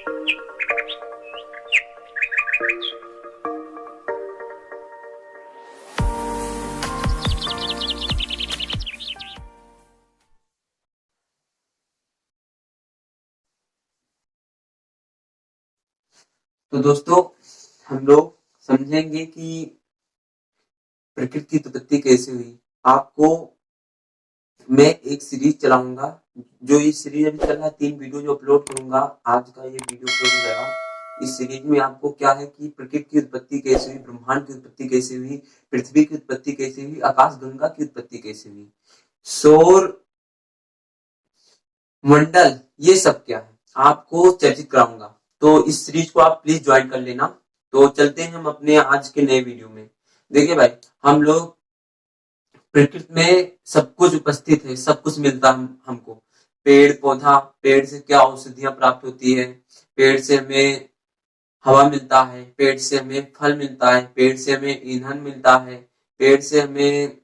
तो दोस्तों, हम लोग समझेंगे कि प्रकृति की उत्पत्ति कैसे हुई। आपको मैं एक सीरीज चलाऊंगा, जो ये सीरीज अभी चल रहा है, 3 वीडियो जो अपलोड करूंगा। आज का ये वीडियो अपलोड हो जाएगा। इस सीरीज में आपको क्या है कि प्रकृति की उत्पत्ति कैसे हुई, ब्रह्मांड की उत्पत्ति कैसे हुई, पृथ्वी की उत्पत्ति कैसे हुई, आकाश गंगा की उत्पत्ति कैसे हुई, सौर मंडल, ये सब क्या है आपको चर्चित कराऊंगा। तो इस सीरीज को आप प्लीज ज्वाइन कर लेना। तो चलते हैं हम अपने आज के नए वीडियो में। देखिए भाई, हम लोग प्रकृति में सब कुछ उपस्थित है, सब कुछ मिलता है हमको। पेड़ पौधा, पेड़ से क्या औषधियां प्राप्त होती है, पेड़ से हमें हवा मिलता है, पेड़ से हमें फल मिलता है, पेड़ से हमें ईंधन मिलता है, पेड़ से हमें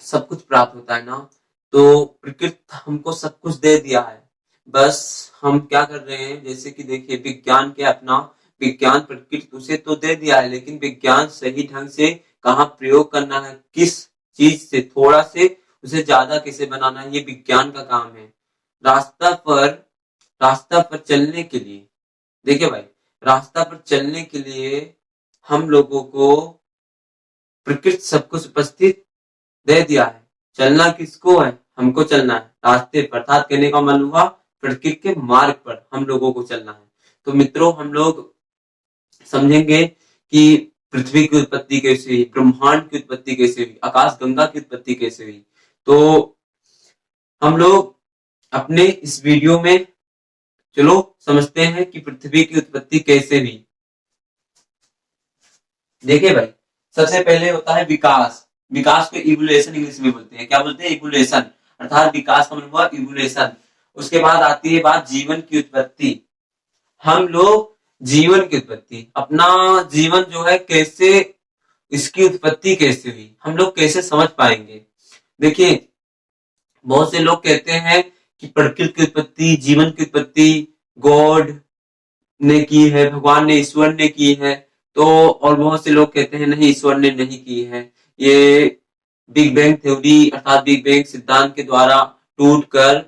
सब कुछ प्राप्त होता है ना। तो प्रकृति हमको सब कुछ दे दिया है, बस हम क्या कर रहे हैं, जैसे कि देखिए विज्ञान के अपना, विज्ञान प्रकृति उसे तो दे दिया है, लेकिन विज्ञान सही ढंग से कहाँ प्रयोग करना है, किस चीज से थोड़ा से उसे ज्यादा कैसे बनाना है, ये विज्ञान का काम है। रास्ता पर रास्ता पर चलने के लिए, देखिए भाई, रास्ता पर चलने के लिए हम लोगों को प्रकृति सब कुछ उपस्थित दे दिया है। चलना किसको है, हमको चलना है रास्ते पर, अर्थात कहने का मतलब हुआ प्रकृति के मार्ग पर हम लोगों को चलना है। तो मित्रों, हम लोग समझेंगे कि पृथ्वी की उत्पत्ति कैसे हुई, ब्रह्मांड की उत्पत्ति कैसे हुई, आकाश गंगा की उत्पत्ति कैसे हुई। तो हम लोग अपने इस वीडियो में चलो समझते हैं कि पृथ्वी की उत्पत्ति कैसे हुई। देखिए भाई, सबसे पहले होता है विकास। विकास को इवोल्यूशन इंग्लिश में बोलते हैं। क्या बोलते हैं? इवोल्यूशन, अर्थात विकास का मतलब हुआ इवोल्यूशन। उसके बाद आती है बात जीवन की उत्पत्ति। हम लोग जीवन की उत्पत्ति, अपना जीवन जो है कैसे, इसकी उत्पत्ति कैसे हुई, हम लोग कैसे समझ पाएंगे। देखिए, बहुत से लोग कहते हैं कि प्रकृति की उत्पत्ति, जीवन की उत्पत्ति गॉड ने की है, भगवान ने, ईश्वर ने की है। तो और बहुत से लोग कहते हैं नहीं, ईश्वर ने नहीं की है, ये बिग बैंग थ्योरी अर्थात बिग बैंग सिद्धांत के द्वारा टूट कर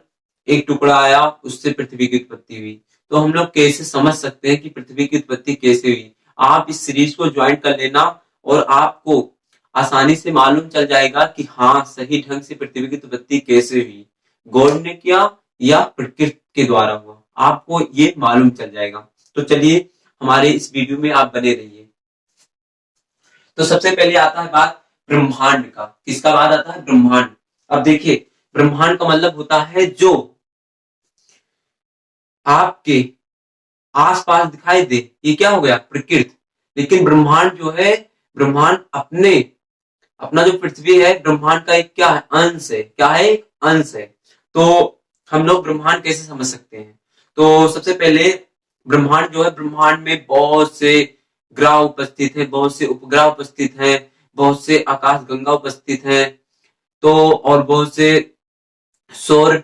एक टुकड़ा आया, उससे पृथ्वी की उत्पत्ति हुई। तो हम लोग कैसे समझ सकते हैं कि पृथ्वी की उत्पत्ति कैसे हुई? आप इस सीरीज को ज्वाइन कर लेना और आपको आसानी से मालूम चल जाएगा कि हाँ, सही ढंग से पृथ्वी की उत्पत्ति कैसे हुई, गॉड ने किया या प्रकृति के द्वारा हुआ, आपको ये मालूम चल जाएगा। तो चलिए, हमारे इस वीडियो में आप बने रहिए। तो सबसे पहले आता है बात ब्रह्मांड का। किसका बात आता है? ब्रह्मांड। अब देखिए, ब्रह्मांड का मतलब होता है जो आपके आसपास दिखाई दे, ये क्या हो गया? प्रकृति। लेकिन ब्रह्मांड जो है, ब्रह्मांड अपना जो पृथ्वी है, ब्रह्मांड का एक क्या है? अंश है। क्या है? एक अंश है। तो हम लोग ब्रह्मांड कैसे समझ सकते हैं? तो सबसे पहले ब्रह्मांड जो है, ब्रह्मांड में बहुत से ग्रह उपस्थित हैं, बहुत से उपग्रह उपस्थित हैं, बहुत से आकाश गंगा उपस्थित हैं। तो और बहुत से सौर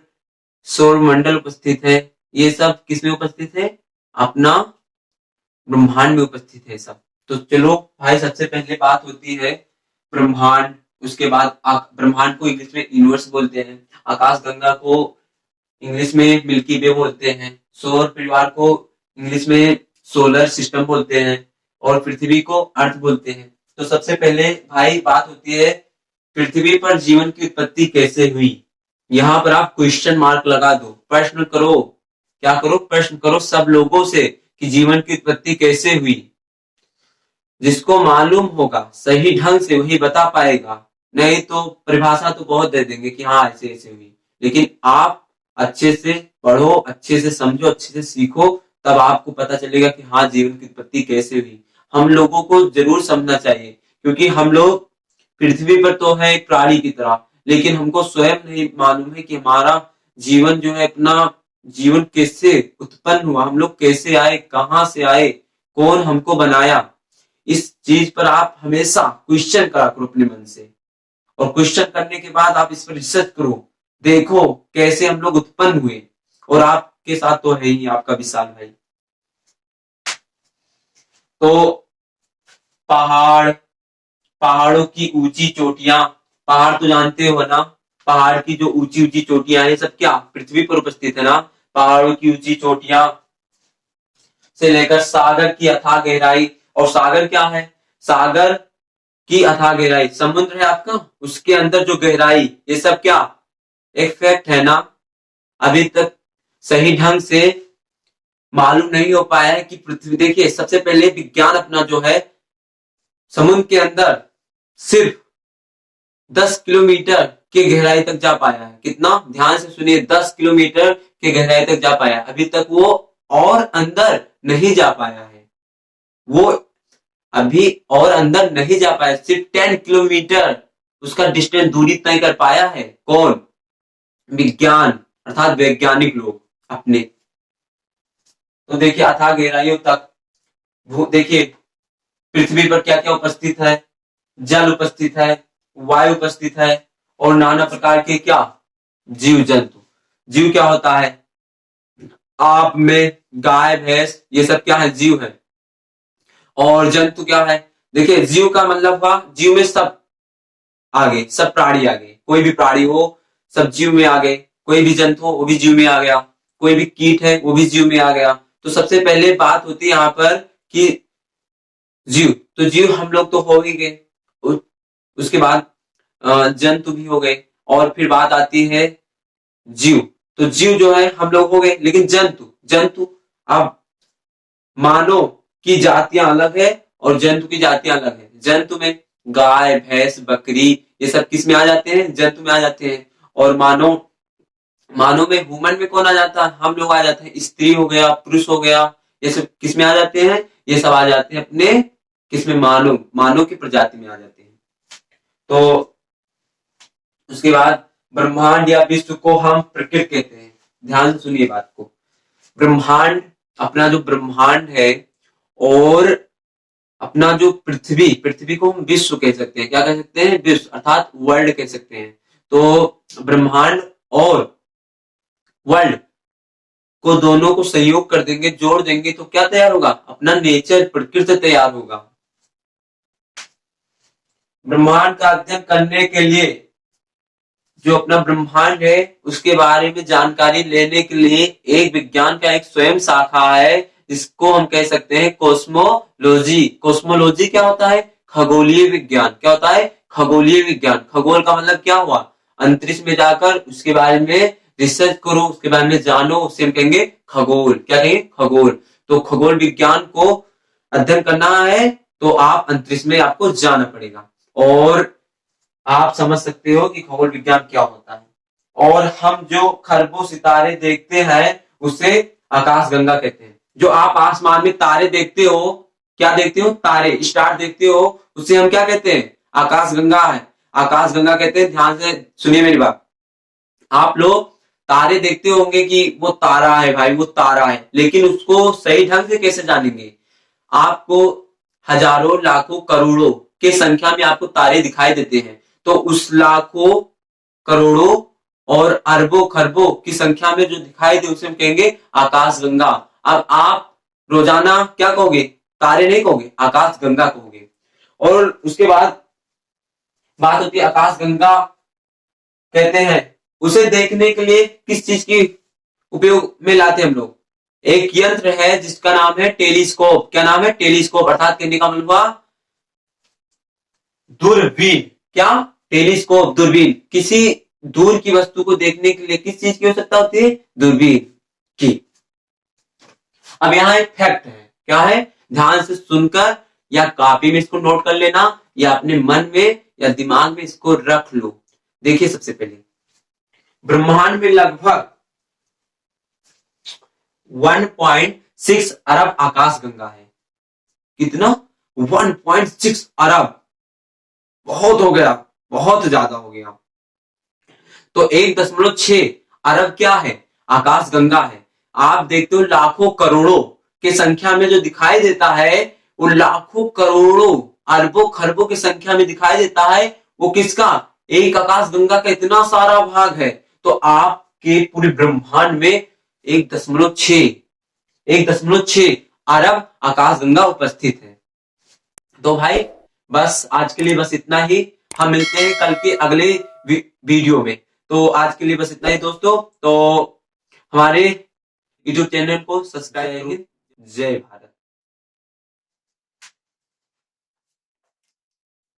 सौर मंडल उपस्थित है। ये सब किसमें उपस्थित है? अपना ब्रह्मांड में उपस्थित है सब। तो चलो भाई, सबसे पहले बात होती है ब्रह्मांड। उसके बाद ब्रह्मांड को इंग्लिश में यूनिवर्स बोलते हैं, आकाश गंगा को इंग्लिश में मिल्की वे बोलते हैं, सौर परिवार को इंग्लिश में सोलर सिस्टम बोलते हैं, और पृथ्वी को अर्थ बोलते हैं। तो सबसे पहले भाई बात होती है पृथ्वी पर जीवन की उत्पत्ति कैसे हुई। यहाँ पर आप क्वेश्चन मार्क लगा दो, प्रश्न करो। क्या करो? प्रश्न करो सब लोगों से कि जीवन की उत्पत्ति कैसे हुई। जिसको मालूम होगा सही ढंग से वही बता पाएगा, नहीं तो परिभाषा तो बहुत दे देंगे कि हाँ ऐसे ऐसे हुई। लेकिन आप अच्छे से पढ़ो, अच्छे से समझो, अच्छे से सीखो, तब आपको पता चलेगा कि हाँ, जीवन की उत्पत्ति कैसे हुई। हम लोगों को जरूर समझना चाहिए, क्योंकि हम लोग पृथ्वी पर तो है एक प्राणी की तरह, लेकिन हमको स्वयं नहीं मालूम है कि हमारा जीवन जो है, अपना जीवन कैसे उत्पन्न हुआ, हम लोग कैसे आए, कहाँ से आए, कौन हमको बनाया। इस चीज पर आप हमेशा क्वेश्चन करा करो अपने मन से, और क्वेश्चन करने के बाद आप इस पर रिसर्च करो, देखो कैसे हम लोग उत्पन्न हुए। और आपके साथ तो है ही आपका विशाल भाई। तो पहाड़, पहाड़ों की ऊंची चोटियां, पहाड़ तो जानते हो ना, पहाड़ की जो ऊंची ऊंची चोटियां हैं सब क्या पृथ्वी पर उपस्थित है ना। पहाड़ों की ऊंची चोटियां से लेकर सागर की अथाह गहराई, और सागर क्या है, सागर की अथाह गहराई, समुद्र है आपका, उसके अंदर जो गहराई, ये सब क्या एक फैक्ट है ना। अभी तक सही ढंग से मालूम नहीं हो पाया है कि पृथ्वी, देखिए सबसे पहले विज्ञान अपना जो है समुद्र के अंदर सिर्फ 10 किलोमीटर के गहराई तक जा पाया है। कितना, ध्यान से सुनिए, 10 किलोमीटर के गहराई तक जा पाया, अभी तक वो और अंदर नहीं जा पाया है। वो अभी और अंदर नहीं जा पाया, सिर्फ 10 किलोमीटर उसका डिस्टेंस, दूरी तय कर पाया है। कौन, विज्ञान अर्थात वैज्ञानिक लोग अपने। तो देखिए अथाह गहराइयों तक, देखिए पृथ्वी पर क्या क्या उपस्थित है, जल उपस्थित है, वायु उपस्थित है, और नाना प्रकार के क्या जीव जंतु। जीव क्या होता है, आप में गाय भैंस ये सब क्या है, जीव है। और जंतु क्या है, देखिए जीव का मतलब हुआ जीव में सब आगे, सब प्राणी आ गए, कोई भी प्राणी हो सब जीव में आ गए, कोई भी जंतु हो वो भी जीव में आ गया, कोई भी कीट है वो भी जीव में आ गया। तो सबसे पहले बात होती है यहाँ पर कि जीव, तो जीव हम लोग तो हो ही गए, उसके बाद जंतु भी हो गए, और फिर बात आती है जीव, तो जीव जो है हम लोग हो गए, लेकिन जंतु, जंतु अब मानव की जातियां अलग है और जंतु की जातियां अलग है। जंतु में गाय भैंस बकरी ये सब किस में आ जाते हैं, जंतु में आ जाते हैं। और मानव, मानव में ह्यूमन में कौन आ जाता है, हम लोग आ जाते हैं, स्त्री हो गया पुरुष हो गया, ये सब किस में आ जाते हैं, ये सब आ जाते हैं अपने किसमें, मानव, मानव की प्रजाति में आ जाते हैं। तो उसके बाद ब्रह्मांड या विश्व को हम प्रकृति कहते हैं। ध्यान से सुनिए बात को, ब्रह्मांड, अपना जो ब्रह्मांड है, और अपना जो पृथ्वी, पृथ्वी को हम विश्व कह सकते हैं, क्या कह सकते हैं, विश्व अर्थात वर्ल्ड कह सकते हैं। तो ब्रह्मांड और वर्ल्ड को दोनों को सहयोग कर देंगे, जोड़ देंगे, तो क्या तैयार होगा, अपना नेचर, प्रकृति तैयार होगा। ब्रह्मांड का अध्ययन करने के लिए, जो अपना ब्रह्मांड है उसके बारे में जानकारी लेने के लिए एक विज्ञान का एक स्वयं शाखा है, जिसको हम कह सकते हैं कॉस्मोलॉजी। कॉस्मोलॉजी क्या होता है, खगोलीय विज्ञान। क्या होता है, खगोलीय विज्ञान। खगोल का मतलब क्या हुआ, अंतरिक्ष में जाकर उसके बारे में रिसर्च करो, उसके बारे में जानो, उसे हम कहेंगे खगोल। क्या कहेंगे, खगोल। तो खगोल विज्ञान को अध्ययन करना है तो आप अंतरिक्ष में आपको जाना पड़ेगा, और आप समझ सकते हो कि खगोल विज्ञान क्या होता है। और हम जो खरबों सितारे देखते हैं उसे आकाशगंगा कहते हैं। जो आप आसमान में तारे देखते हो, क्या देखते हो, तारे, स्टार देखते हो, उसे हम क्या कहते हैं, आकाशगंगा है, आकाशगंगा कहते हैं। ध्यान से सुनिए मेरी बात, आप लोग तारे देखते होंगे कि वो तारा है भाई, वो तारा है, लेकिन उसको सही ढंग से कैसे जानेंगे, आपको हजारों लाखों करोड़ों के संख्या में आपको तारे दिखाई देते हैं, तो उस लाखों करोड़ों और अरबों खरबों की संख्या में जो दिखाई दे उसे हम कहेंगे आकाशगंगा। अब आप रोजाना क्या कहोगे, तारे नहीं कहोगे, आकाशगंगा कहोगे। और उसके बाद बात होती है आकाशगंगा कहते हैं, उसे देखने के लिए किस चीज की उपयोग में लाते हम लोग, एक यंत्र है जिसका नाम है टेलीस्कोप। क्या नाम है, टेलीस्कोप, अर्थात कहने का मतलब हुआ दूरबीन। क्या, टेलीस्कोप, दूरबीन। किसी दूर की वस्तु को देखने के लिए किस चीज की आवश्यकता होती है, दूरबीन की। अब यहां एक फैक्ट है, क्या है, ध्यान से सुनकर या कॉपी में इसको नोट कर लेना, या अपने मन में या दिमाग में इसको रख लो। देखिए सबसे पहले ब्रह्मांड में लगभग 1.6 अरब आकाशगंगा है। कितना, 1.6 अरब, बहुत हो गया, बहुत ज्यादा हो गया। तो 1.6 अरब क्या है, आकाशगंगा है। आप देखते हो लाखों करोड़ों के संख्या में जो दिखाई देता है, वो लाखों करोड़ों अरबों खरबों की संख्या में दिखाई देता है, वो किसका, एक आकाशगंगा का इतना सारा भाग है। तो आपके पूरे ब्रह्मांड में 1.6 अरब आकाशगंगा उपस्थित है। तो भाई बस आज के लिए बस इतना ही। हम मिलते हैं कल के अगले वीडियो में। तो आज के लिए बस इतना ही दोस्तों। तो हमारे यूट्यूब चैनल को सब्सक्राइब करें। जय भारत।